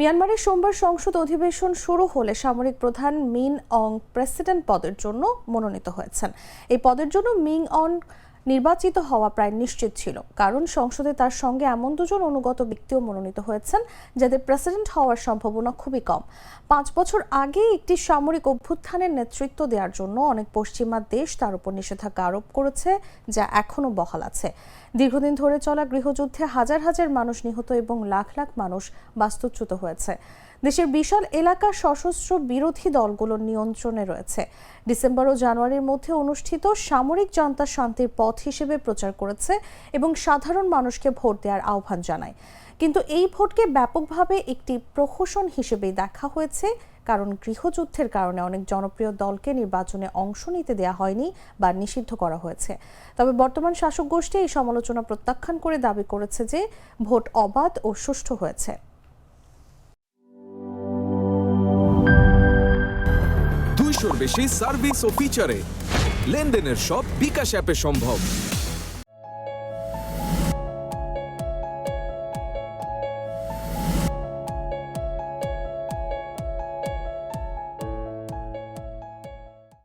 মিয়ানমারের সোমবার সংসদ অধিবেশন শুরু হলে সামরিক প্রধান মিন অং প্রেসিডেন্ট পদের জন্য মনোনীত হয়েছেন। এই পদের জন্য মিন অং নির্বাচিত হওয়া প্রায় নিশ্চিত ছিল, কারণ সংসদে তার সঙ্গে এমন দুজন অনুগত ব্যক্তিও মনোনীত হয়েছেন যাদের প্রেসিডেন্ট হওয়ার সম্ভাবনা খুবই কম। 5 বছর আগে একটি সামরিক অভ্যুত্থানের নেতৃত্ব দেওয়ার জন্য অনেক পশ্চিমা দেশ তার উপর নিষেধাজ্ঞা আরোপ করেছে, যা এখনও বহাল আছে। দীর্ঘদিন ধরে চলা গৃহযুদ্ধে হাজার হাজার মানুষ নিহত এবং লাখ লাখ মানুষ বাস্তুচ্যুত হয়েছে। দেশের বিশাল এলাকা সশস্ত্র বিরোধী দলগুলোর নিয়ন্ত্রণে রয়েছে। ডিসেম্বর ও জানুয়ারির মধ্যে অনুষ্ঠিত সামরিক জনতা শান্তির পথ হিসেবে প্রচার করেছে এবং সাধারণ মানুষকে ভোট দেওয়ার আহ্বান জানায়। কিন্তু এই ভোটকে ব্যাপকভাবে একটি প্রহসন হিসেবেই দেখা হয়েছে, কারণ গৃহযুদ্ধের কারণে অনেক জনপ্রিয় দলকে নির্বাচনে অংশ নিতে দেওয়া হয়নি বা নিষিদ্ধ করা হয়েছে। তবে বর্তমান শাসক গোষ্ঠী এই সমালোচনা প্রত্যাখ্যান করে দাবি করেছে যে ভোট অবাধ ও সুষ্ঠু হয়েছে। 200-র বেশি সার্ভিস ও ফিচারে লেনদেনের সব বিকাশ অ্যাপে সম্ভব।